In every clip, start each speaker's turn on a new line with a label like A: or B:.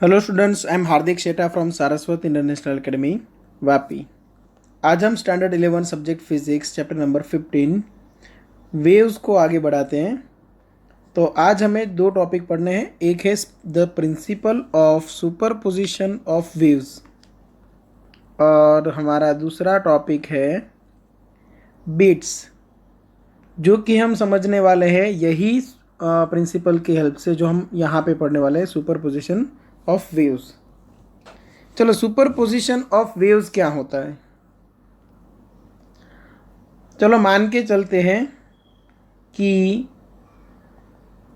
A: Hello students, I am Hardik Sheta from Saraswat international academy Vapi. आज हम standard 11 subject physics chapter number 15 waves को आगे बढ़ाते हैं। तो आज हमें दो टॉपिक पढ़ने हैं। एक है the principle of superposition of waves और हमारा दूसरा टॉपिक है बीट्स, जो कि हम समझने वाले हैं यही प्रिंसिपल की हेल्प से जो हम यहाँ पे पढ़ने वाले हैं, सुपरपोजिशन ऑफ वेव्स। चलो, सुपरपोजिशन ऑफ वेव्स क्या होता है। चलो मान के चलते हैं कि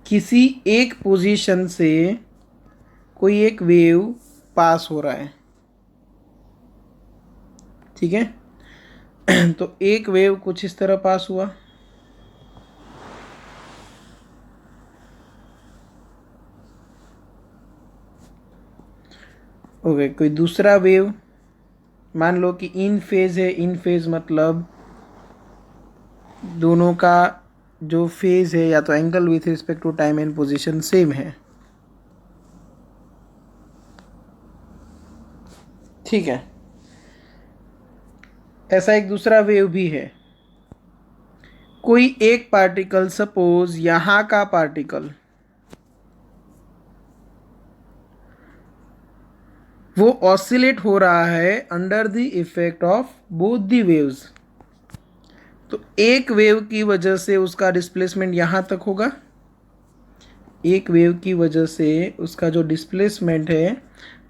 A: किसी एक पोजीशन से कोई एक वेव पास हो रहा है, ठीक है। तो एक वेव कुछ इस तरह पास हुआ, ओके। कोई दूसरा वेव मान लो कि इन फेज है। इन फेज मतलब दोनों का जो फेज है या तो angle with respect to time and position same है, ठीक है। ऐसा एक दूसरा वेव भी है। कोई एक पार्टिकल, सपोज यहाँ का पार्टिकल, वो ऑसिलेट हो रहा है under the effect of both the waves. तो एक वेव की वजह से उसका डिस्प्लेसमेंट यहाँ तक होगा, एक वेव की वजह से उसका जो डिस्प्लेसमेंट है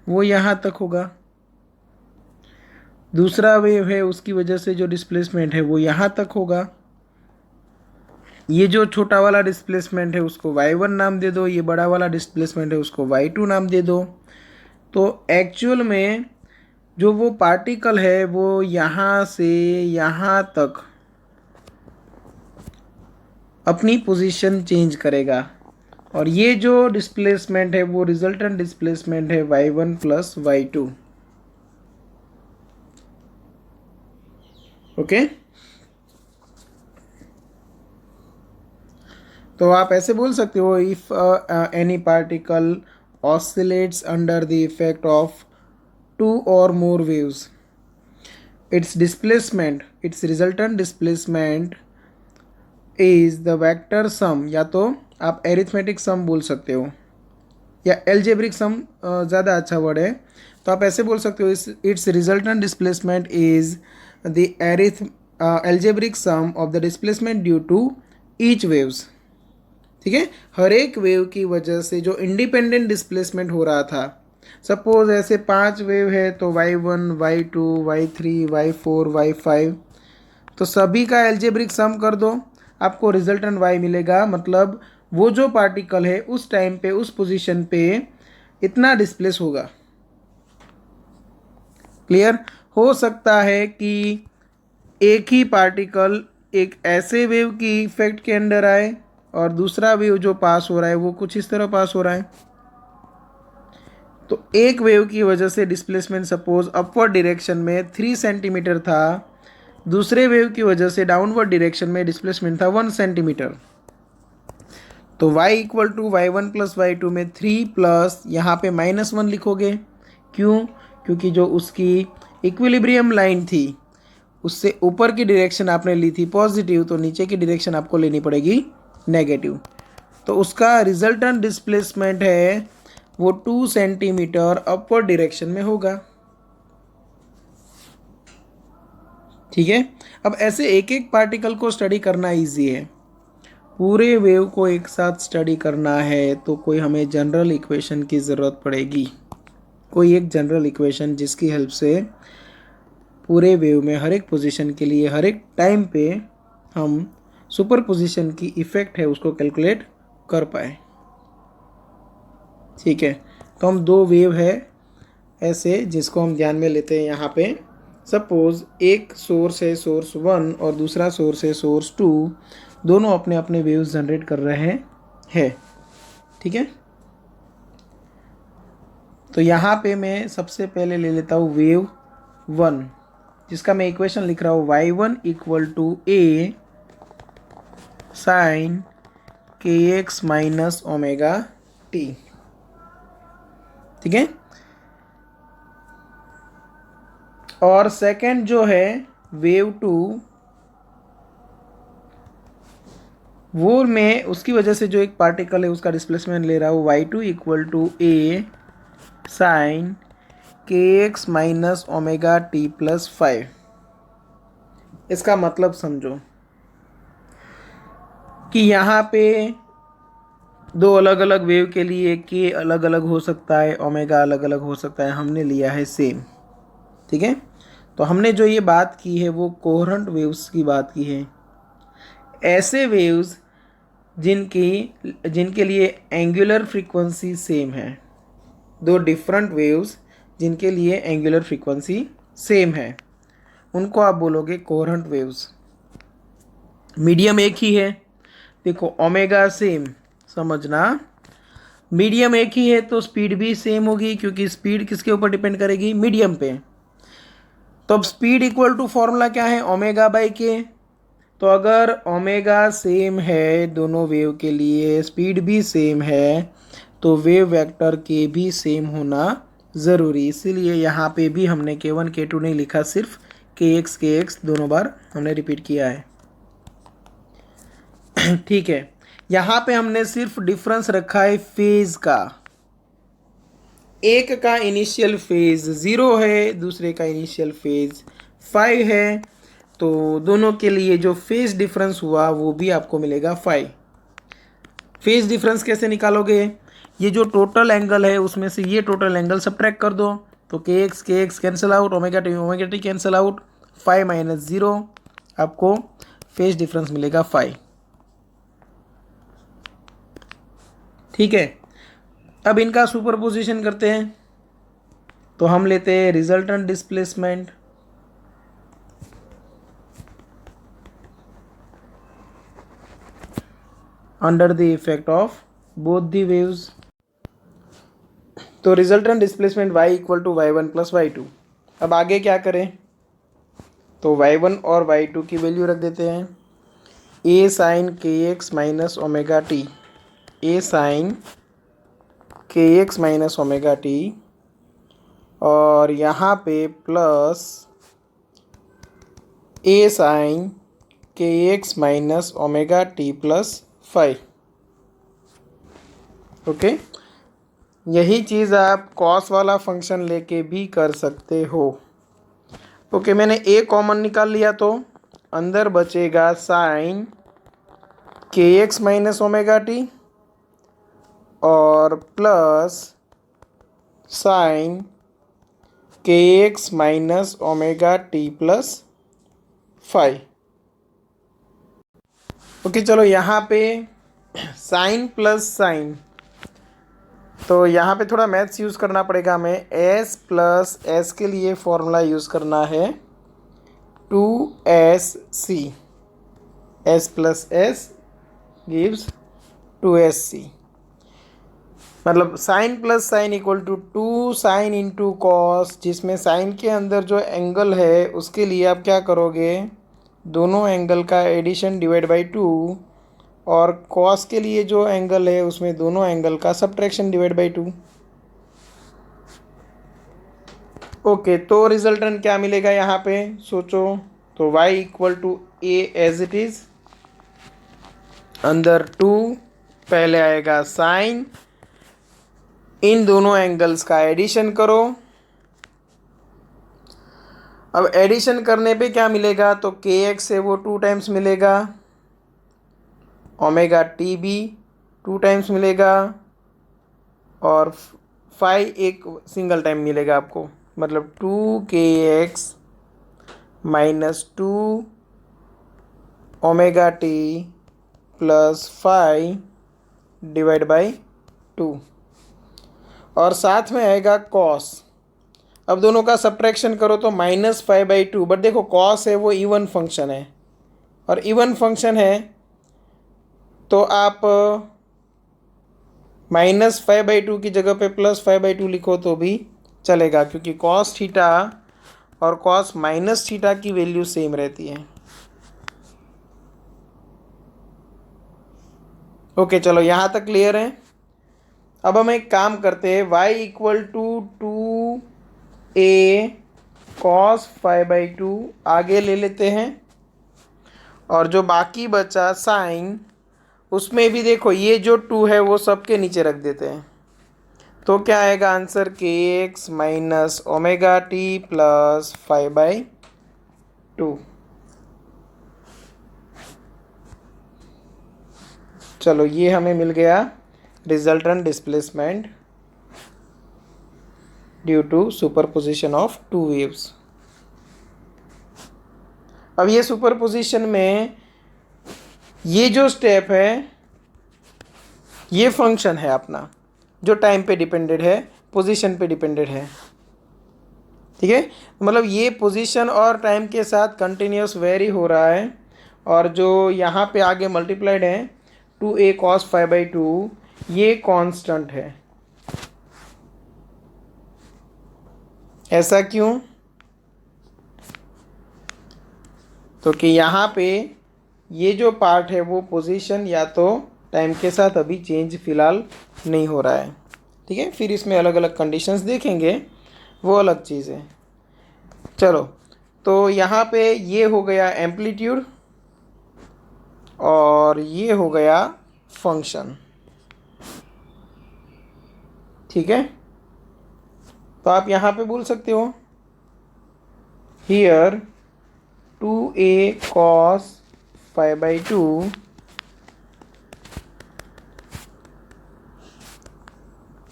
A: वो यहाँ तक होगा। दूसरा वेव है, उसकी वजह से जो डिस्प्लेसमेंट है वो यहाँ तक होगा। ये जो छोटा वाला डिस्प्लेसमेंट है उसको y1 नाम दे दो, ये बड़ा वाला डिस्प्लेसमेंट है उसको y2 नाम दे दो। तो एक्चुअल में जो वो पार्टिकल है वो यहाँ से यहाँ तक अपनी पोजीशन चेंज करेगा, और ये जो डिस्प्लेसमेंट है वो रिजल्टेंट डिस्प्लेसमेंट है y1 प्लस y2, ओके। तो आप ऐसे बोल सकते हो, if any particle oscillates under the effect of two और more waves, its displacement, its resultant displacement is the vector sum, या तो आप एरिथमेटिक सम बोल सकते हो या एल्जेब्रिक सम ज़्यादा अच्छा वर्ड है। तो आप ऐसे बोल सकते हो, its resultant displacement is the algebraic sum of the displacement due to each waves, ठीक है। हर एक वेव की वजह से जो इंडिपेंडेंट डिस्प्लेसमेंट हो रहा था, सपोज ऐसे 5 वेव है तो y1 y2 y3 y4 y5, तो सभी का एल्जेब्रिक सम कर दो, आपको रिजल्टेंट y मिलेगा। मतलब वो जो पार्टिकल है उस टाइम पे उस पोजीशन पे इतना डिस्प्लेस होगा। क्लियर। हो सकता है कि एक ही पार्टिकल एक ऐसे वेव की इफेक्ट के अंडर आए और दूसरा वेव जो पास हो रहा है वो कुछ इस तरह पास हो रहा है। तो एक वेव की वजह से डिस्प्लेसमेंट सपोज अपवर्ड डायरेक्शन में 3 सेंटीमीटर था, दूसरे वेव की वजह से डाउनवर्ड डायरेक्शन में डिस्प्लेसमेंट था 1 सेंटीमीटर। तो y equal to y1 plus y2 में 3 प्लस यहाँ पे -1 लिखोगे। क्यों? क्योंकि जो उसकी इक्विलिब्रियम लाइन थी उससे ऊपर की डायरेक्शन आपने ली थी पॉजिटिव, तो नीचे की डायरेक्शन आपको लेनी पड़ेगी नेगेटिव। तो उसका रिजल्टेंट डिस्प्लेसमेंट है वो 2 सेंटीमीटर अपवर्ड डायरेक्शन में होगा, ठीक है। अब ऐसे एक एक पार्टिकल को स्टडी करना इजी है, पूरे वेव को एक साथ स्टडी करना है तो कोई हमें जनरल इक्वेशन की ज़रूरत पड़ेगी। कोई एक जनरल इक्वेशन जिसकी हेल्प से पूरे वेव में हर एक पोजीशन के लिए हर एक टाइम पे हम सुपर पोजीशन की इफ़ेक्ट है उसको कैलकुलेट कर पाए, ठीक है। तो हम दो वेव है ऐसे जिसको हम ध्यान में लेते हैं यहाँ पे। सपोज एक सोर्स है सोर्स 1 और दूसरा सोर्स है सोर्स 2, दोनों अपने अपने वेव्स जनरेट कर रहे हैं, ठीक है। तो यहाँ पे मैं सबसे पहले ले लेता हूँ वेव 1, जिसका मैं इक्वेशन लिख रहा हूँ y1 equal to a sine kx minus omega t, ठीक है। और सेकंड जो है वेव टू, वो मैं उसकी वजह से जो एक पार्टिकल है उसका डिस्प्लेसमेंट ले रहा हूँ y2 equal to A sine k x minus omega t plus 5। इसका मतलब समझो कि यहाँ पे दो अलग अलग वेव के लिए के अलग अलग हो सकता है, ओमेगा अलग अलग हो सकता है, हमने लिया है सेम। ठीक है, तो हमने जो ये बात की है वो कोहेरेंट वेव्स की बात की है। ऐसे वेव्स जिनकी जिनके लिए एंगुलर फ्रीक्वेंसी सेम है, दो डिफरेंट वेव्स जिनके लिए एंगुलर फ्रीक्वेंसी सेम है, उनको आप बोलोगे कोहेरेंट वेव्स। मीडियम एक ही है, देखो ओमेगा सेम, समझना मीडियम एक ही है तो स्पीड भी सेम होगी, क्योंकि स्पीड किसके ऊपर डिपेंड करेगी, मीडियम पे। तो अब स्पीड इक्वल टू फॉर्मूला क्या है, ओमेगा बाई के। तो अगर ओमेगा सेम है दोनों वेव के लिए, स्पीड भी सेम है, तो वेव वेक्टर के भी सेम होना ज़रूरी। इसीलिए यहाँ पे भी हमने k1 k2 नहीं लिखा, सिर्फ kx दोनों बार हमने रिपीट किया है। ठीक है, यहाँ पे हमने सिर्फ डिफरेंस रखा है फेज का। एक का इनिशियल फेज 0 है, दूसरे का इनिशियल फेज 5 है, तो दोनों के लिए जो फेज डिफरेंस हुआ वो भी आपको मिलेगा 5। फेज डिफरेंस कैसे निकालोगे, ये जो टोटल एंगल है उसमें से ये टोटल एंगल सब्ट्रैक्ट कर दो, तो के x cancel out, omega T cancel out, 5 minus 0, आपको फेज डिफरेंस मिलेगा 5। ठीक है, अब इनका सुपरपोजिशन करते हैं, तो हम लेते हैं resultant displacement under the effect of both the waves. तो resultant displacement y equal to y1 plus y2। अब आगे क्या करें, तो y1 और y2 की वैल्यू रख देते हैं, a sine k x minus omega t, a sine k x minus omega t, और यहाँ पे plus a sine k x minus omega t plus 5। Okay, यही चीज़ आप कॉस वाला फंक्शन लेके भी कर सकते हो। ओके, मैंने a कॉमन निकाल लिया, तो अंदर बचेगा sign k x minus omega t और plus sign k x minus omega t plus 5। Okay, चलो यहाँ पे साइन प्लस साइन, तो यहाँ पे थोड़ा मैथ्स यूज़ करना पड़ेगा हमें। s प्लस एस के लिए फॉर्मूला यूज़ करना है 2sc, s plus S gives 2sc, मतलब sine plus sine equal to 2 sine into cos, जिसमें साइन के अंदर जो एंगल है उसके लिए आप क्या करोगे, दोनों एंगल का एडिशन डिवाइड बाई 2, और कॉस के लिए जो एंगल है उसमें दोनों एंगल का सब्ट्रैक्शन डिवाइड बाई 2। ओके, तो रिजल्टेंट क्या मिलेगा यहाँ पे सोचो, तो y equal to a as it is, अंदर 2, पहले आएगा साइन, इन दोनों एंगल्स का एडिशन करो। अब एडिशन करने पे क्या मिलेगा, तो के एक्स है वो 2 टाइम्स मिलेगा, ओमेगा टी भी 2 टाइम्स मिलेगा, और 5 एक सिंगल टाइम मिलेगा आपको, मतलब 2kx minus 2 omega t plus 5 divide by 2, और साथ में आएगा कॉस। अब दोनों का सब्ट्रैक्शन करो तो -5/2, बट देखो कॉस है वो इवन फंक्शन है, और इवन फंक्शन है तो आप -5/2 की जगह पे +5/2 लिखो तो भी चलेगा, क्योंकि कॉस थीटा और कॉस माइनस थीटा की वैल्यू सेम रहती है। ओके, चलो यहाँ तक क्लियर है। अब हम एक काम करते हैं, y equal to 2a cos five by two आगे ले लेते हैं, और जो बाकी बचा साइन, उसमें भी देखो ये जो 2 है वो सबके नीचे रख देते हैं। तो क्या आएगा answer, k x minus omega t plus five by two. चलो ये हमें मिल गया resultant displacement due to superposition of two waves. अब ये सुपरपोजिशन में ये जो स्टेप है ये फंक्शन है अपना, जो टाइम पे डिपेंडेड है, पोजीशन पे डिपेंडेड है। ठीक है, मतलब ये पोजीशन और टाइम के साथ कंटिन्यूस वेरी हो रहा है, और जो यहाँ पे आगे मल्टीप्लाइड है 2a cos five by to, ये कांस्टेंट है। ऐसा क्यों? तो कि यहाँ पे ये जो पार्ट है वो पोजीशन या तो टाइम के साथ अभी चेंज फिलहाल नहीं हो रहा है। ठीक है, फिर इसमें अलग अलग कंडीशंस देखेंगे, वो अलग चीज़ है। चलो, तो यहाँ पे ये हो गया एम्पलीट्यूड और ये हो गया फंक्शन। ठीक है, तो आप यहाँ पे बोल सकते हो here 2a cos five by to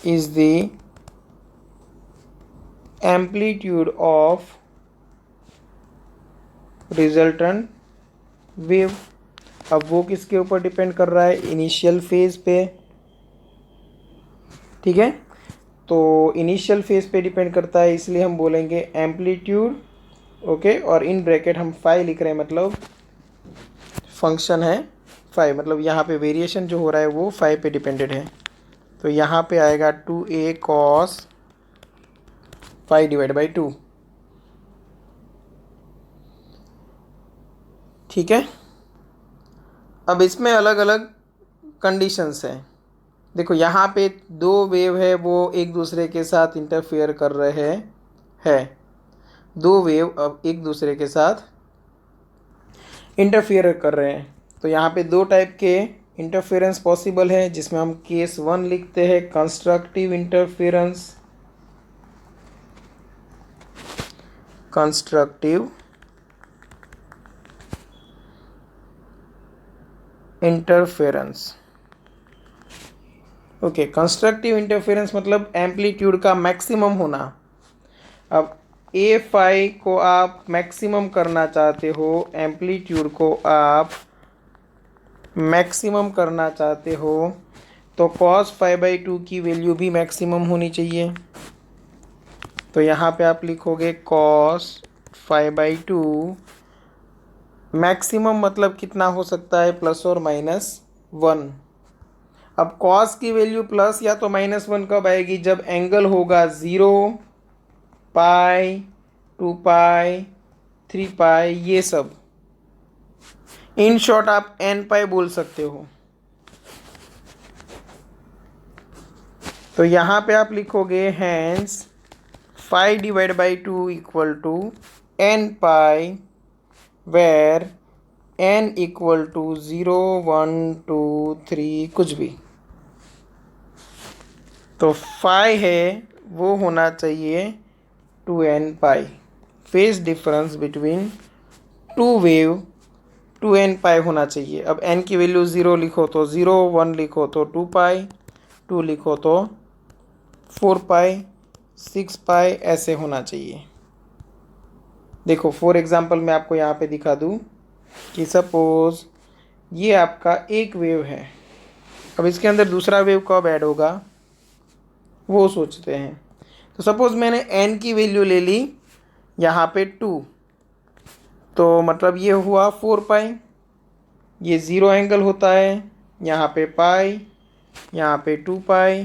A: is the amplitude of resultant wave। अब वो किसके ऊपर डिपेंड कर रहा है, इनिशियल फेज पे। ठीक है, तो इनिशियल फेज पे डिपेंड करता है, इसलिए हम बोलेंगे एम्पलीट्यूड। ओके, और इन ब्रैकेट हम फाई लिख रहे हैं, मतलब फंक्शन है फाई, मतलब यहाँ पे वेरिएशन जो हो रहा है वो फाई पे डिपेंडेड है। तो यहाँ पे आएगा 2a cos five divide by to. ठीक है, अब इसमें अलग अलग कंडीशंस हैं। देखो यहाँ पे दो वेव है वो एक दूसरे के साथ इंटरफेयर कर रहे हैं, दो वेव अब एक दूसरे के साथ इंटरफेयर कर रहे हैं। तो यहाँ पे दो टाइप के इंटरफेरेंस पॉसिबल है, जिसमें हम केस 1 लिखते हैं constructive interference. Constructive interference. Okay, constructive interference मतलब एम्पलीट्यूड का मैक्सिमम होना। अब ए फाई को आप मैक्सिमम करना चाहते हो, एम्पलीट्यूड को आप मैक्सिमम करना चाहते हो, तो cos फाइव बाई टू की वैल्यू भी मैक्सिमम होनी चाहिए। तो यहाँ पे आप लिखोगे cos five by to maximum मतलब कितना हो सकता है, प्लस और माइनस वन। अब cos की वैल्यू प्लस या तो माइनस वन कब आएगी, जब एंगल होगा 0, पाई, 2 पाई, 3 पाई, ये सब। इन शॉर्ट आप n पाई बोल सकते हो। तो यहाँ पे आप लिखोगे hence five divide by two equal to n pi, where n equal to 0, 1, 2, 3 कुछ भी। तो फाई है वो होना चाहिए 2n pi. Phase difference between two wave 2n pi होना चाहिए। अब n की वैल्यू 0 लिखो तो 0, 1 लिखो तो 2 पाई, 2 लिखो तो 4 पाई, 6 पाई, ऐसे होना चाहिए। देखो फॉर एग्जांपल मैं आपको यहाँ पे दिखा दूँ कि सपोज ये आपका एक वेव है, अब इसके अंदर दूसरा वेव कब ऐड होगा वो सोचते हैं। तो सपोज मैंने n की वैल्यू ले ली यहाँ पे 2, तो मतलब ये हुआ 4 पाई, ये 0 एंगल होता है, यहाँ पे पाई, यहाँ पे 2 पाई,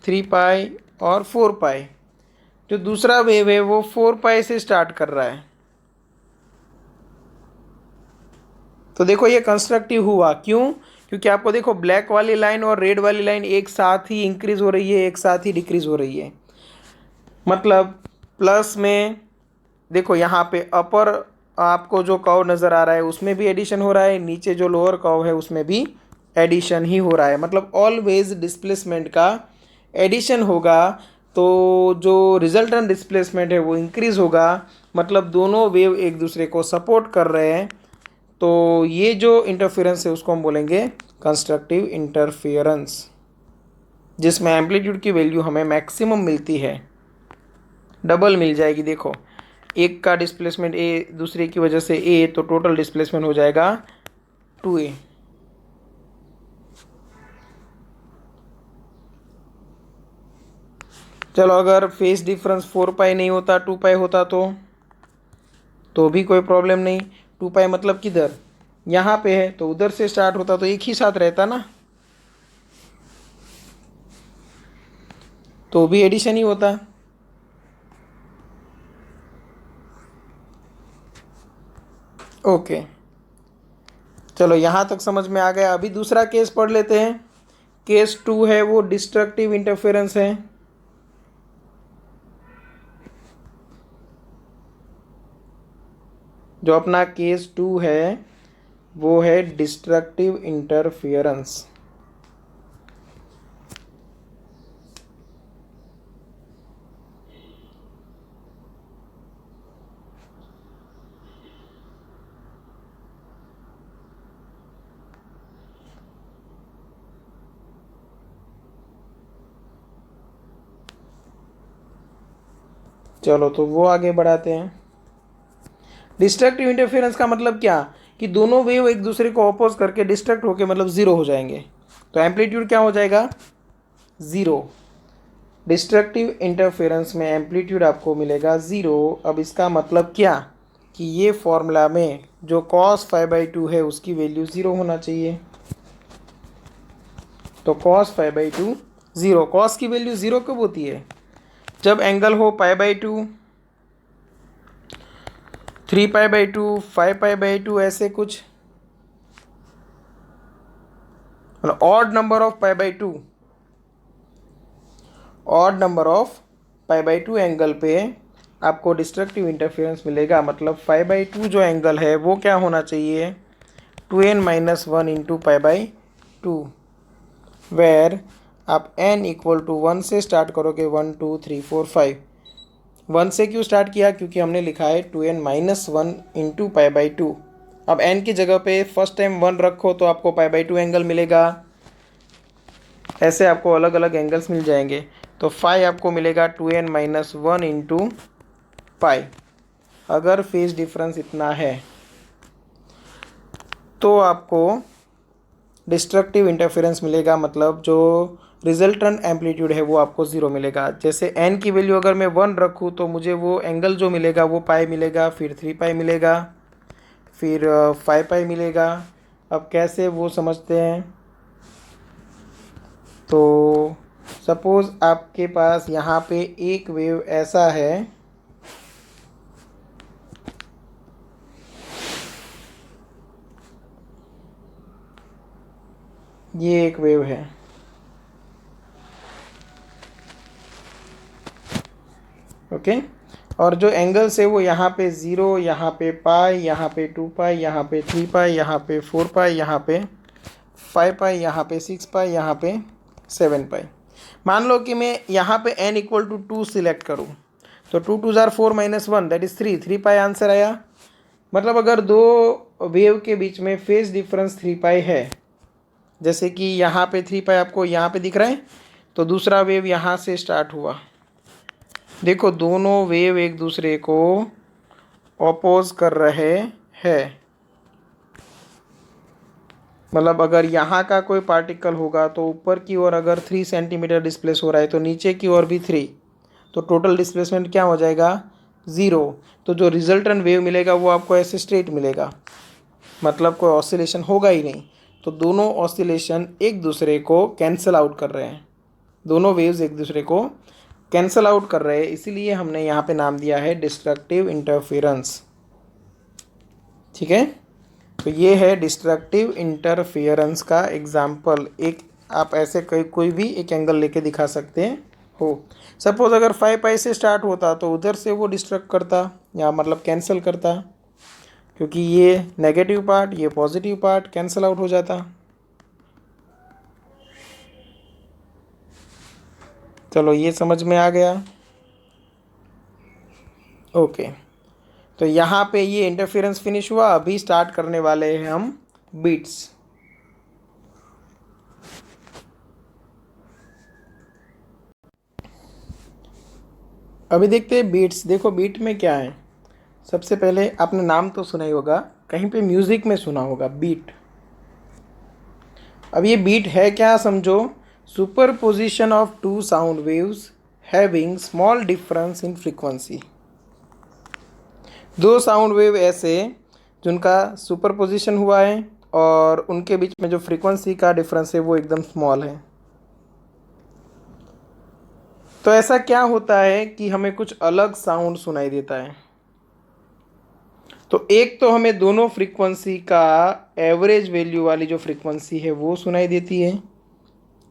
A: 3 पाई और 4 पाई। जो दूसरा वेव है वो 4 पाई से स्टार्ट कर रहा है। तो देखो ये कंस्ट्रक्टिव हुआ, क्यों? क्योंकि आपको देखो ब्लैक वाली लाइन और रेड वाली लाइन एक साथ ही इंक्रीज हो रही है, एक साथ ही डिक्रीज हो रही है। मतलब प्लस में देखो यहाँ पे अपर आपको जो कर्व नज़र आ रहा है उसमें भी एडिशन हो रहा है, नीचे जो लोअर कर्व है उसमें भी एडिशन ही हो रहा है। मतलब ऑलवेज डिस्प्लेसमेंट का एडिशन होगा तो जो रिजल्टेंट डिस्प्लेसमेंट है वो इंक्रीज होगा। मतलब दोनों वेव एक दूसरे को सपोर्ट कर रहे हैं, तो ये जो इंटरफेरेंस है उसको हम बोलेंगे कंस्ट्रक्टिव इंटरफेरेंस, जिसमें एम्पलीट्यूड की वैल्यू हमें मैक्सिमम मिलती है, डबल मिल जाएगी। देखो एक का डिस्प्लेसमेंट ए दूसरे की वजह से ए, तो टोटल डिस्प्लेसमेंट हो जाएगा 2a। चलो अगर फेस डिफरेंस 4 पाई नहीं होता 2 पाई होता तो भी कोई प्रॉब्लम नहीं। 2 पाई मतलब किधर, यहाँ पे है तो उधर से स्टार्ट होता तो एक ही साथ रहता ना, तो भी एडिशन ही होता। ओके चलो यहाँ तक समझ में आ गया। अभी दूसरा केस पढ़ लेते हैं। केस 2 है वो डिस्ट्रक्टिव इंटरफेरेंस है। जो अपना केस 2 है वो है डिस्ट्रक्टिव इंटरफेरेंस। चलो तो वो आगे बढ़ाते हैं। डिस्ट्रक्टिव इंटरफेरेंस का मतलब क्या, कि दोनों वेव एक दूसरे को अपोज करके डिस्ट्रक्ट होके मतलब ज़ीरो हो जाएंगे, तो एम्पलीट्यूड क्या हो जाएगा, ज़ीरो। डिस्ट्रक्टिव इंटरफेरेंस में एम्पलीट्यूड आपको मिलेगा ज़ीरो। अब इसका मतलब क्या, कि ये फॉर्मूला में जो cos π/2 है उसकी वैल्यू ज़ीरो होना चाहिए। तो cos π/2 ज़ीरो। cos की वैल्यू ज़ीरो कब होती है, जब एंगल हो π/2, 3π/2, 5π/2, ऐसे कुछ, मतलब odd number of π/2, odd number of π/2 angle पे आपको डिस्ट्रक्टिव इंटरफेरेंस मिलेगा। मतलब 5/2 जो एंगल है वो क्या होना चाहिए, 2n-1 इंटू π/2, वेर आप n इक्वल टू 1 से स्टार्ट करोगे, 1 2 3 4 5। 1 से क्यों स्टार्ट किया, क्योंकि हमने लिखा है 2n-1 इंटू π/2। अब n की जगह पे फर्स्ट टाइम 1 रखो तो आपको π/2 एंगल मिलेगा। ऐसे आपको अलग अलग एंगल्स मिल जाएंगे। तो फाई आपको मिलेगा 2n-1 इंटू पाई। अगर फेज डिफरेंस इतना है तो आपको डिस्ट्रक्टिव इंटरफेरेंस मिलेगा। मतलब जो रिजल्टेंट एम्पलीट्यूड है वो आपको ज़ीरो मिलेगा। जैसे n की वैल्यू अगर मैं 1 रखूँ तो मुझे वो एंगल जो मिलेगा वो पाई मिलेगा, फिर 3 पाई मिलेगा, फिर 5 पाई मिलेगा। अब कैसे वो समझते हैं, तो सपोज़ आपके पास यहाँ पे एक वेव ऐसा है, ये एक वेव है, ओके। और जो एंगल्स है वो यहाँ पे ज़ीरो, यहाँ पे पाई, यहाँ पे 2 पाई, यहाँ पे 3 पाई, यहाँ पे 4 पाई, यहाँ पे 5 पाई, यहाँ पे 6 पाई, यहाँ पे 7 पाई। मान लो कि मैं यहाँ पे n इक्वल टू 2 सिलेक्ट करूँ, तो 2 2 ज़ार 4 minus 1 that is 3 pi answer आया। मतलब अगर दो वेव के बीच में फेज डिफरेंस 3 पाई है, जैसे कि यहाँ पे 3 पाई आपको यहाँ पे दिख रहा है, तो दूसरा वेव यहाँ से स्टार्ट हुआ। देखो दोनों वेव एक दूसरे को अपोज कर रहे हैं। मतलब अगर यहाँ का कोई पार्टिकल होगा तो ऊपर की ओर अगर 3 सेंटीमीटर डिस्प्लेस हो रहा है तो नीचे की ओर भी 3, तो टोटल डिस्प्लेसमेंट क्या हो जाएगा, ज़ीरो। तो जो रिजल्टेंट वेव मिलेगा वो आपको ऐसे स्ट्रेट मिलेगा, मतलब कोई ऑसिलेशन होगा ही नहीं। तो दोनों ऑसिलेशन एक दूसरे को कैंसिल आउट कर रहे हैं, दोनों वेव्स एक दूसरे को कैंसिल आउट कर रहे हैं, इसीलिए हमने यहाँ पे नाम दिया है डिस्ट्रक्टिव इंटरफेरेंस। ठीक है, तो ये है डिस्ट्रक्टिव इंटरफियरेंस का एग्जाम्पल। एक आप ऐसे कोई भी एक एंगल लेके दिखा सकते हैं हो। सपोज अगर 5 पाई से स्टार्ट होता तो उधर से वो डिस्ट्रक्ट करता या मतलब कैंसिल करता, क्योंकि ये नेगेटिव पार्ट ये पॉजिटिव पार्ट कैंसिल आउट हो जाता। चलो ये समझ में आ गया। ओके, तो यहाँ पे ये इंटरफेरेंस फिनिश हुआ। अभी स्टार्ट करने वाले हैं हम बीट्स। अभी देखते हैं बीट्स। देखो बीट में क्या है। सबसे पहले आपने नाम तो सुना ही होगा, कहीं पे म्यूजिक में सुना होगा बीट। अब ये बीट है क्या समझो, superposition of two sound waves having small difference in frequency. दो साउंड वेव ऐसे जिनका सुपरपोजिशन हुआ है और उनके बीच में जो फ्रीक्वेंसी का डिफरेंस है वो एकदम स्मॉल है। तो ऐसा क्या होता है कि हमें कुछ अलग साउंड सुनाई देता है। तो एक तो हमें दोनों फ्रीक्वेंसी का एवरेज वैल्यू वाली जो फ्रीक्वेंसी है वो सुनाई देती है,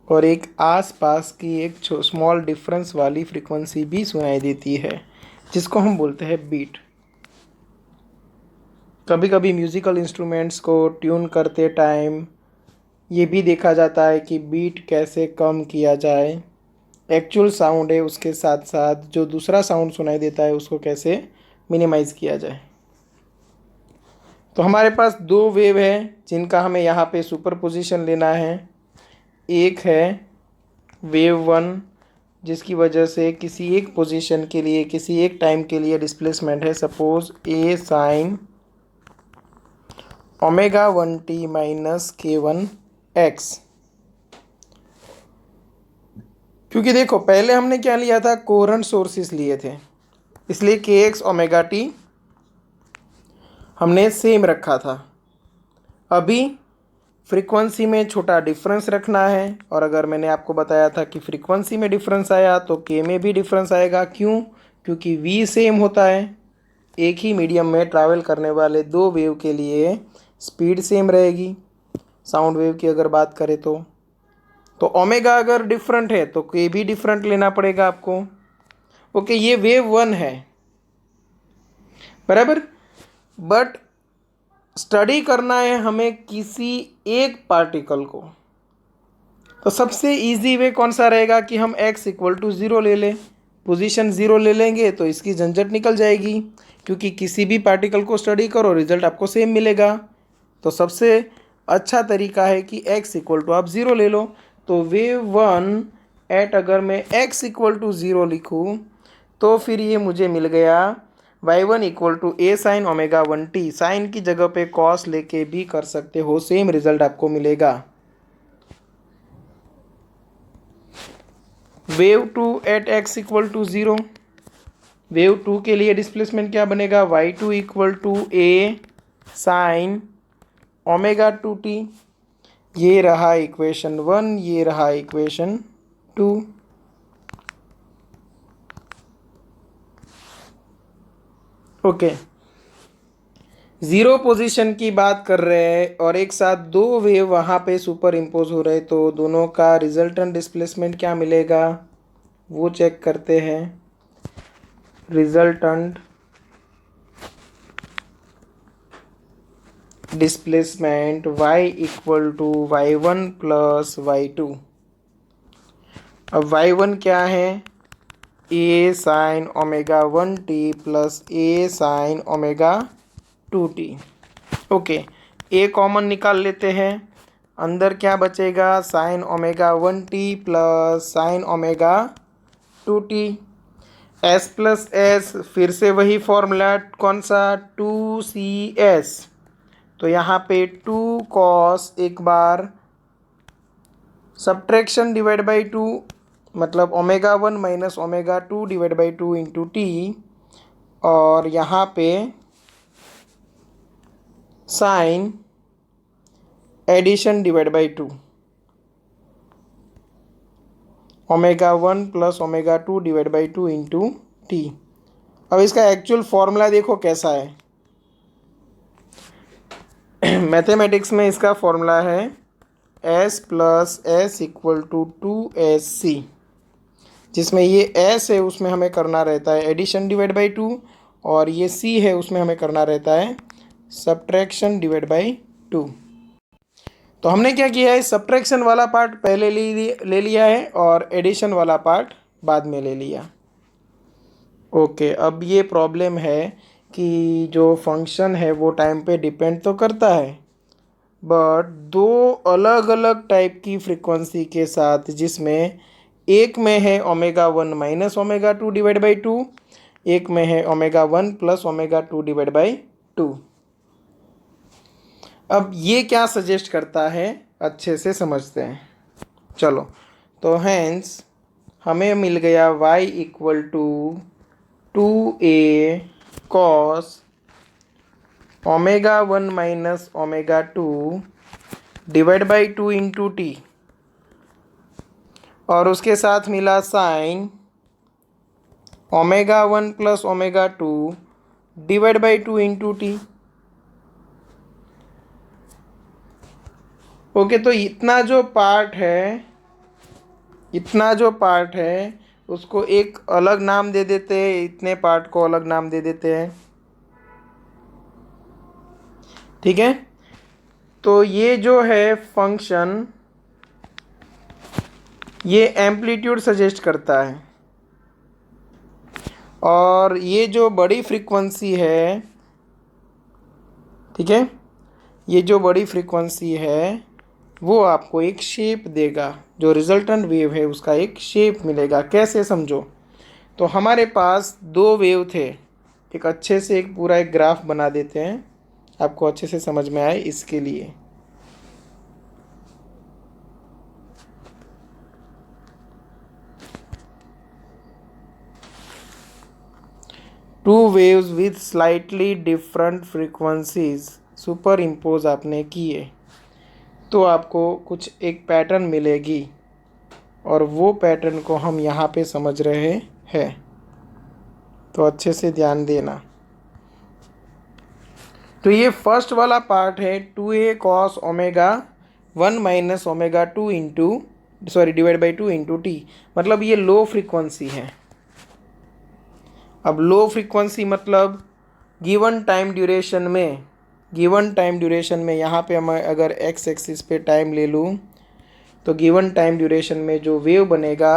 A: और एक आसपास की एक स्मॉल डिफरेंस वाली फ्रीक्वेंसी भी सुनाई देती है, जिसको हम बोलते हैं बीट। कभी कभी म्यूज़िकल इंस्ट्रूमेंट्स को ट्यून करते टाइम ये भी देखा जाता है कि बीट कैसे कम किया जाए। एक्चुअल साउंड है उसके साथ साथ जो दूसरा साउंड सुनाई देता है उसको कैसे मिनिमाइज़ किया जाए। तो हमारे पास दो वेव है जिनका हमें यहाँ पे सुपरपोजिशन लेना है। एक है वेव वन, जिसकी वजह से किसी एक पोजीशन के लिए किसी एक टाइम के लिए डिस्प्लेसमेंट है, suppose A sine omega 1t minus k1x। क्योंकि देखो पहले हमने क्या लिया था, कोहेरेंट सोर्सेस लिए थे, इसलिए kx ओमेगा t हमने सेम रखा था। अभी फ्रीक्वेंसी में छोटा डिफरेंस रखना है, और अगर मैंने आपको बताया था कि फ्रीक्वेंसी में डिफरेंस आया तो के में भी डिफरेंस आएगा। क्यों? क्योंकि वी सेम होता है। एक ही मीडियम में ट्रैवल करने वाले दो वेव के लिए स्पीड सेम रहेगी। साउंड वेव की अगर बात करें तो ओमेगा अगर डिफरेंट है तो के भी डिफरेंट लेना पड़ेगा आपको। ओके, ये वेव वन है बराबर, बट स्टडी करना है हमें किसी एक पार्टिकल को। तो सबसे इजी वे कौन सा रहेगा कि हम x इक्वल टू ज़ीरो ले लें। पोजीशन ज़ीरो ले लेंगे तो इसकी झंझट निकल जाएगी, क्योंकि किसी भी पार्टिकल को स्टडी करो रिजल्ट आपको सेम मिलेगा। तो सबसे अच्छा तरीका है कि x इक्वल टू आप ज़ीरो ले लो। तो वेव वन एट अगर मैं x इक्वल टू ज़ीरो लिखूँ तो फिर ये मुझे मिल गया y1 equal to A sine omega 1t। Sine की जगह पे कॉस लेके भी कर सकते हो, सेम रिजल्ट आपको मिलेगा। Wave two at x equal to zero, wave two के लिए डिस्प्लेसमेंट क्या बनेगा, y2 equal to A sine omega 2t। ये रहा इक्वेशन वन, ये रहा equation two. Okay, zero position की बात कर रहे हैं और एक साथ दो वेव वहाँ पे सुपर इम्पोज हो रहे, तो दोनों का रिजल्टेंट डिस्प्लेसमेंट क्या मिलेगा वो चेक करते हैं। Resultant displacement y equal to y1 plus y2। अब y1 क्या है, a sine omega 1t plus a sine omega 2t। Okay, a common निकाल लेते हैं, अंदर क्या बचेगा, sine omega 1t plus sine omega 2t। s plus S फिर से वही फॉर्मूला, कौन सा, 2cs। तो यहाँ पे 2 कॉस एक बार सब्ट्रैक्शन डिवाइड बाई 2, मतलब omega 1 minus omega 2 divide by 2 into t, और यहाँ पे sine addition divide by 2, omega 1 plus omega 2 divide by 2 into t. अब इसका एक्चुअल फॉर्मूला देखो कैसा है। मैथमेटिक्स में इसका फॉर्मूला है S plus S equal to 2SC, जिसमें ये S है उसमें हमें करना रहता है एडिशन डिवाइड बाई 2, और ये C है उसमें हमें करना रहता है सब्ट्रैक्शन डिवाइड बाई 2। तो हमने क्या किया है, सब्ट्रैक्शन वाला पार्ट पहले ले लिया है और एडिशन वाला पार्ट बाद में ले लिया। ओके, अब ये प्रॉब्लम है कि जो फंक्शन है वो टाइम पे डिपेंड तो करता है, बट दो अलग अलग टाइप की फ्रीक्वेंसी के साथ, जिसमें एक में है omega 1 minus omega 2 divide by 2, एक में है omega 1 plus omega 2 divide by 2। अब ये क्या सजेस्ट करता है अच्छे से समझते हैं। चलो, तो हैंस हमें मिल गया y equal to 2a cos omega 1 minus omega 2 divide by 2 into t, और उसके साथ मिला sine omega 1 plus omega 2 divide by 2 into t. Okay, तो इतना जो पार्ट है उसको एक अलग नाम दे देते हैं, इतने पार्ट को अलग नाम दे देते हैं। ठीक है, तो ये जो है फंक्शन, ये एम्पलीट्यूड सजेस्ट करता है, और ये जो बड़ी फ्रीक्वेंसी है, ठीक है, ये जो बड़ी फ्रीक्वेंसी है वो आपको एक शेप देगा, जो रिजल्टेंट वेव है उसका एक शेप मिलेगा। कैसे, समझो। तो हमारे पास दो वेव थे, एक अच्छे से एक पूरा एक ग्राफ बना देते हैं, आपको अच्छे से समझ में आए इसके लिए। Two waves with slightly different frequencies super impose आपने किए तो आपको कुछ एक पैटर्न मिलेगी, और वो पैटर्न को हम यहाँ पे समझ रहे हैं, तो अच्छे से ध्यान देना। तो ये फर्स्ट वाला पार्ट है 2a cos omega 1 minus omega 2 into divide by 2 into T, मतलब ये लो फ्रीक्वेंसी है। अब लो फ्रीक्वेंसी मतलब गिवन टाइम ड्यूरेशन में यहाँ पे हम अगर एक्स एक्सिस पे टाइम ले लूँ, तो गिवन टाइम ड्यूरेशन में जो वेव बनेगा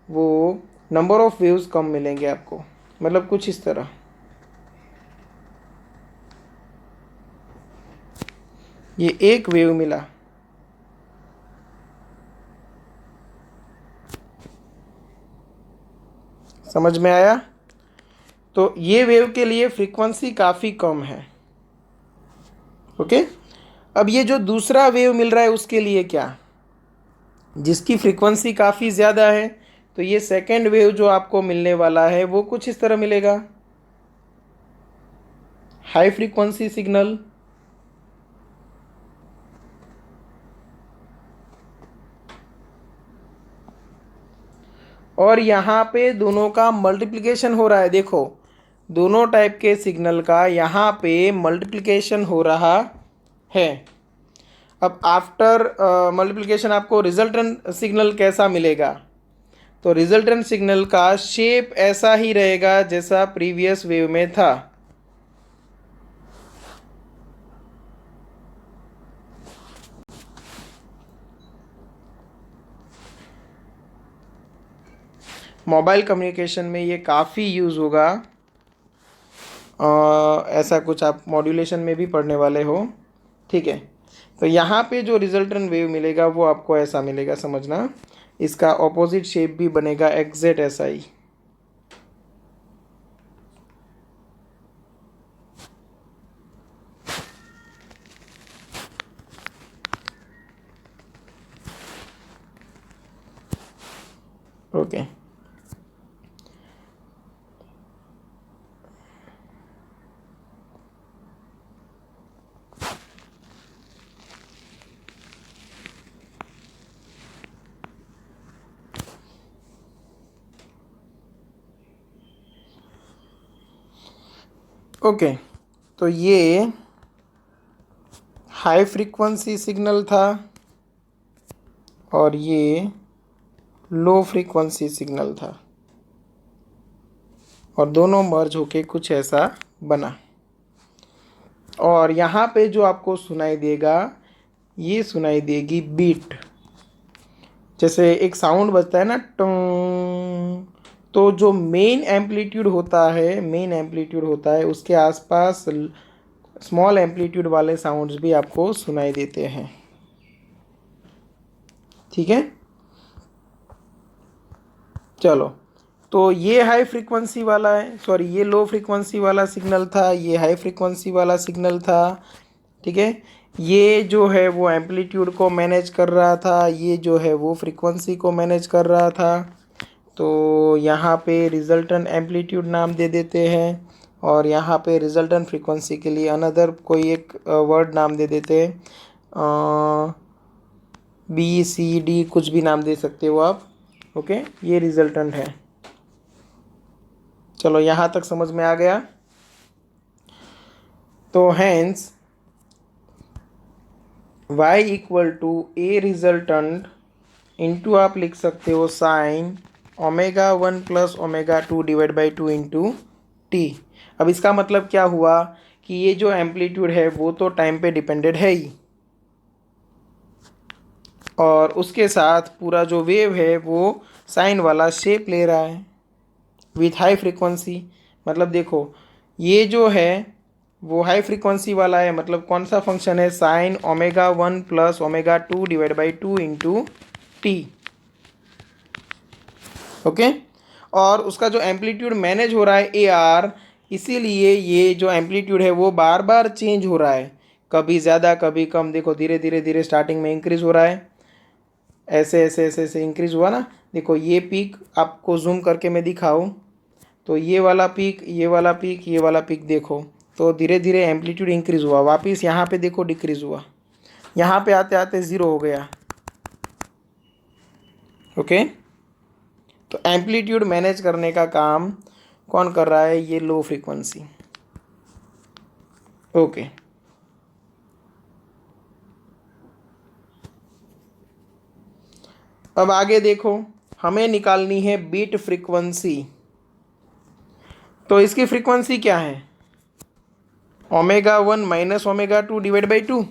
A: वो नंबर ऑफ वेव्स कम मिलेंगे आपको, मतलब कुछ इस तरह। ये एक वेव मिला, समझ में आया। तो ये वेव के लिए फ्रीक्वेंसी काफ़ी कम है। ओके, अब ये जो दूसरा वेव मिल रहा है उसके लिए क्या, जिसकी फ्रीक्वेंसी काफ़ी ज़्यादा है, तो ये सेकेंड वेव जो आपको मिलने वाला है वो कुछ इस तरह मिलेगा, हाई फ्रीक्वेंसी सिग्नल। और यहाँ पे दोनों का मल्टीप्लिकेशन हो रहा है, देखो दोनों टाइप के सिग्नल का यहाँ पे मल्टीप्लिकेशन हो रहा है। अब आफ्टर मल्टीप्लिकेशन आपको रिजल्टेंट सिग्नल कैसा मिलेगा, तो रिजल्टेंट सिग्नल का शेप ऐसा ही रहेगा जैसा प्रीवियस वेव में था। मोबाइल कम्युनिकेशन में ये काफ़ी यूज़ होगा, ऐसा कुछ आप मॉड्यूलेशन में भी पढ़ने वाले हो। ठीक है, तो यहाँ पे जो रिजल्टेंट वेव मिलेगा वो आपको ऐसा मिलेगा, समझना। इसका ऑपोजिट शेप भी बनेगा एग्जैक्ट ऐसा ही। ओके, ओके, तो ये हाई फ्रीक्वेंसी सिग्नल था और ये लो फ्रीक्वेंसी सिग्नल था और दोनों मर्ज होके कुछ ऐसा बना। और यहाँ पे जो आपको सुनाई देगा ये सुनाई देगी बीट। जैसे एक साउंड बजता है ना टोंग, तो जो मेन एम्पलीट्यूड होता है उसके आसपास स्मॉल एम्पलीट्यूड वाले साउंड्स भी आपको सुनाई देते हैं। ठीक है, चलो। तो ये हाई फ्रीक्वेंसी वाला है, सॉरी ये लो फ्रीक्वेंसी वाला सिग्नल था, ये हाई फ्रीक्वेंसी वाला सिग्नल था। ठीक है, ये जो है वो एम्पलीट्यूड को मैनेज कर रहा था, ये जो है वो फ्रीक्वेंसी को मैनेज कर रहा था। तो यहाँ पे रिजल्टेंट एम्पलीट्यूड नाम दे देते हैं और यहाँ पे रिजल्टेंट फ्रीक्वेंसी के लिए अनदर कोई एक वर्ड नाम दे देते हैं, बी सी डी कुछ भी नाम दे सकते हो आप। ओके, ये रिजल्टेंट है। चलो यहाँ तक समझ में आ गया। तो hence y equal to a resultant into आप लिख सकते हो sine omega 1 plus omega 2 divide by 2 into t. अब इसका मतलब क्या हुआ कि ये जो एम्पलीट्यूड है वो तो टाइम पे डिपेंडेड है ही, और उसके साथ पूरा जो वेव है वो साइन वाला शेप ले रहा है विथ हाई फ्रीक्वेंसी। मतलब देखो ये जो है वो हाई फ्रीक्वेंसी वाला है, मतलब कौन सा फंक्शन है, sign omega 1 plus omega 2 divide by 2 into t. Okay, और उसका जो एम्पलीट्यूड मैनेज हो रहा है ए आर, इसीलिए ये जो एम्पलीट्यूड है वो बार बार चेंज हो रहा है, कभी ज़्यादा कभी कम। देखो धीरे धीरे धीरे स्टार्टिंग में इंक्रीज हो रहा है, ऐसे ऐसे ऐसे ऐसे इंक्रीज हुआ ना। देखो ये पीक आपको जूम करके मैं दिखाऊँ तो ये वाला पीक, ये वाला पीक, ये वाला पीक देखो, तो धीरे धीरे एम्पलीट्यूड इंक्रीज हुआ, वापस यहाँ पे देखो डिक्रीज हुआ, यहाँ पे आते आते ज़ीरो हो गया। ओके, तो एम्पलीट्यूड मैनेज करने का काम कौन कर रहा है, ये लो फ्रीक्वेंसी। ओके, अब आगे देखो, हमें निकालनी है बीट फ्रीक्वेंसी। तो इसकी फ्रीक्वेंसी क्या है, omega 1 minus omega 2 divide by 2,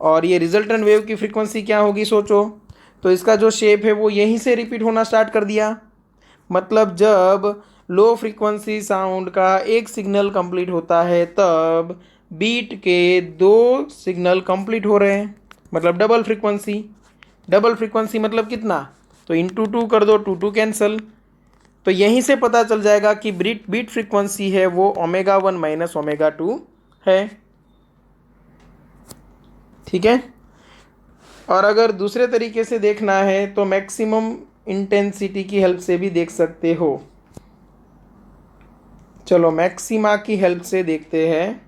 A: और ये रिजल्टेंट वेव की फ्रीक्वेंसी क्या होगी सोचो। तो इसका जो शेप है वो यहीं से रिपीट होना स्टार्ट कर दिया। मतलब जब लो फ्रीक्वेंसी साउंड का एक सिग्नल कंप्लीट होता है तब बीट के दो सिग्नल कंप्लीट हो रहे हैं, मतलब डबल फ्रीक्वेंसी। डबल फ्रीक्वेंसी मतलब कितना, तो इंटू टू कर दो, टू टू कैंसल। तो यहीं से पता चल जाएगा कि बीट बीट फ्रीक्वेंसी है वो ओमेगा 1 माइनस ओमेगा 2 है। ठीक है, और अगर दूसरे तरीके से देखना है तो मैक्सिमम इंटेंसिटी की हेल्प से भी देख सकते हो। चलो मैक्सिमा की हेल्प से देखते हैं।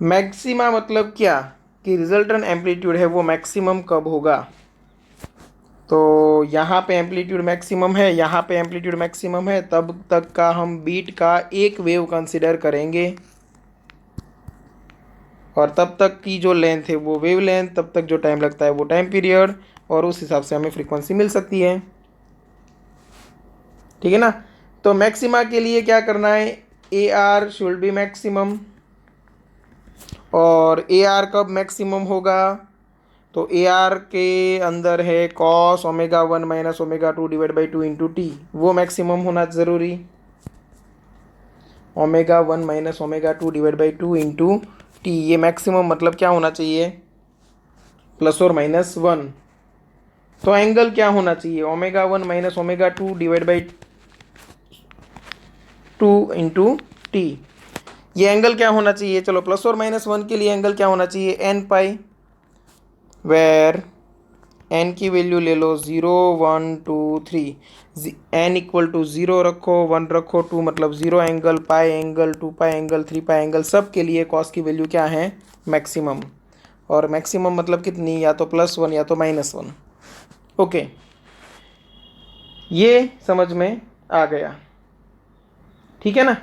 A: मैक्सिमा मतलब क्या, कि रिजल्टेंट एम्पलीट्यूड है वो मैक्सिमम कब होगा। तो यहाँ पे एम्पलीट्यूड मैक्सिमम है, यहाँ पे एम्पलीट्यूड मैक्सिमम है, तब तक का हम बीट का एक वेव कंसिडर करेंगे, और तब तक की जो लेंथ है वो वेव लेंथ, तब तक जो टाइम लगता है वो टाइम पीरियड, और उस हिसाब से हमें फ्रीक्वेंसी मिल सकती है। ठीक है ना। तो मैक्सिमा के लिए क्या करना है, A R should be maximum. और ए आर कब मैक्सिमम होगा, तो ए आर के अंदर है cos omega 1 minus omega 2 divide by 2 into T, वो मैक्सिमम होना ज़रूरी। Omega 1 minus omega 2 divide by 2 into T, ये मैक्सिमम मतलब क्या होना चाहिए, प्लस और माइनस 1। तो एंगल क्या होना चाहिए, omega 1 minus omega 2 divide by 2 into T, ये एंगल क्या होना चाहिए। चलो प्लस और माइनस 1 के लिए एंगल क्या होना चाहिए, एन पाई, वेर एन की वैल्यू ले लो 0 1 2 3, एन इक्वल टू 0 रखो, 1 रखो, 2 मतलब 0 एंगल, पाई एंगल, 2 पाई एंगल, 3 पाई एंगल, सब के लिए कॉस की वैल्यू क्या है, मैक्सिमम। और मैक्सिमम मतलब कितनी, या तो +1 या तो -1। ओके, ये समझ में आ गया। ठीक है ना।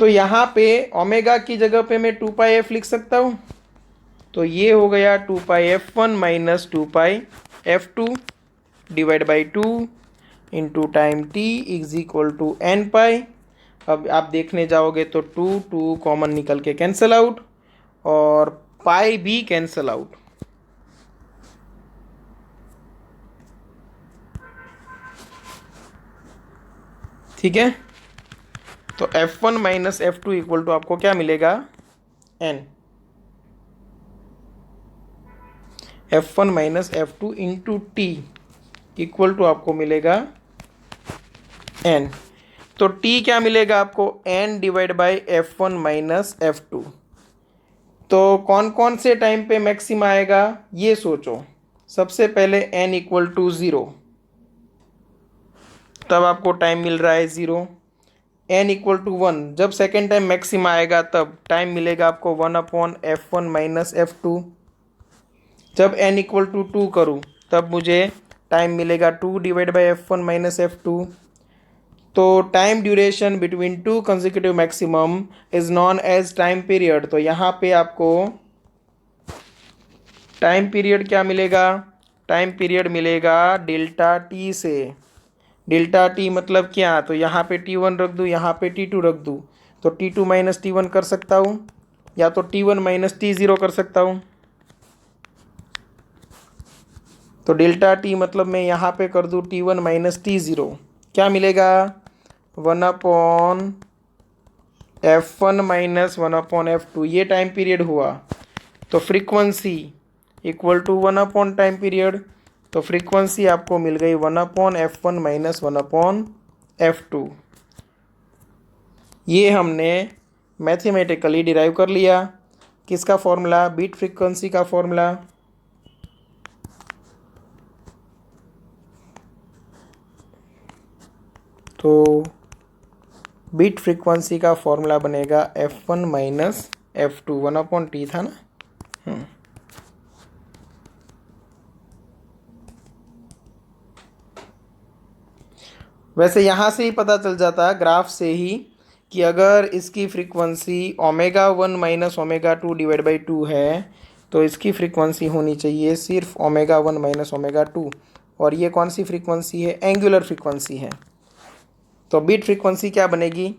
A: तो यहाँ पे ओमेगा की जगह पे मैं 2πf लिख सकता हूँ। तो ये हो गया 2πf1 minus 2πf2 divide by 2 into time t is equal to n pi. अब आप देखने जाओगे तो 2 कॉमन निकल के कैंसिल आउट और पाई भी कैंसिल आउट। ठीक है, तो f1 minus f2 equal to आपको क्या मिलेगा, n। f1 minus f2 into t equal to आपको मिलेगा n। तो t क्या मिलेगा आपको, n divide by f1 minus f2। तो कौन कौन से टाइम पे मैक्सिमा आएगा ये सोचो। सबसे पहले n इक्वल टू 0, तब आपको टाइम मिल रहा है 0। n इक्वल टू 1, जब सेकेंड टाइम मैक्सिमा आएगा तब टाइम मिलेगा आपको 1/f1 माइनस f2। जब n इक्वल टू 2 करूँ तब मुझे टाइम मिलेगा 2 divide by f1 minus f2। तो time duration between two consecutive maximum is known as time period. तो यहाँ पे आपको टाइम पीरियड क्या मिलेगा, टाइम पीरियड मिलेगा डेल्टा टी से। डेल्टा टी मतलब क्या, तो यहाँ पे t1 रख दूँ, यहाँ पे t2 रख दूँ, तो t2 माइनस t1 कर सकता हूँ या तो t1 माइनस t0 कर सकता हूँ। तो डेल्टा टी मतलब मैं यहाँ पे कर दूँ t1 माइनस t0, क्या मिलेगा 1/f1 माइनस 1/f2, ये टाइम पीरियड हुआ। तो frequency equal to 1 time period. तो फ्रीक्वेंसी आपको मिल गई 1/f1 माइनस 1/f2। ये हमने मैथमेटिकली डिराइव कर लिया। किसका फॉर्मूला, बीट फ्रीक्वेंसी का फॉर्मूला। तो बीट फ्रीक्वेंसी का फॉर्मूला बनेगा f1 माइनस f2, 1/t था ना। वैसे यहाँ से ही पता चल जाता ग्राफ से ही कि अगर इसकी फ्रीक्वेंसी ω1 माइनस ω2 डिवाइड बाई 2 है तो इसकी फ्रीक्वेंसी होनी चाहिए सिर्फ ω1 माइनस ω2। और ये कौन सी फ्रीक्वेंसी है, एंगुलर फ्रीक्वेंसी है। तो बीट फ्रीक्वेंसी क्या बनेगी,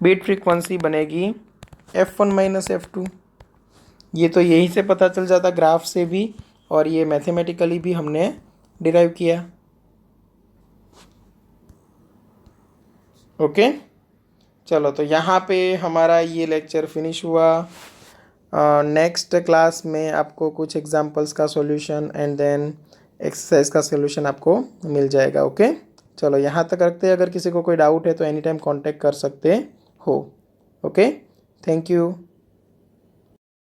A: बीट फ्रीक्वेंसी बनेगी f1 माइनस f2। ये तो यहीं से पता चल जाता ग्राफ से भी, और ये मैथमेटिकली भी हमने डिराइव किया। ओके चलो, तो यहाँ पे हमारा ये लेक्चर फिनिश हुआ। नेक्स्ट क्लास में आपको कुछ एग्जांपल्स का सॉल्यूशन एंड देन एक्सरसाइज का सॉल्यूशन आपको मिल जाएगा। ओके चलो, यहाँ तक रखते हैं। अगर किसी को कोई डाउट है तो एनी टाइम कांटेक्ट कर सकते हो। Okay, thank you.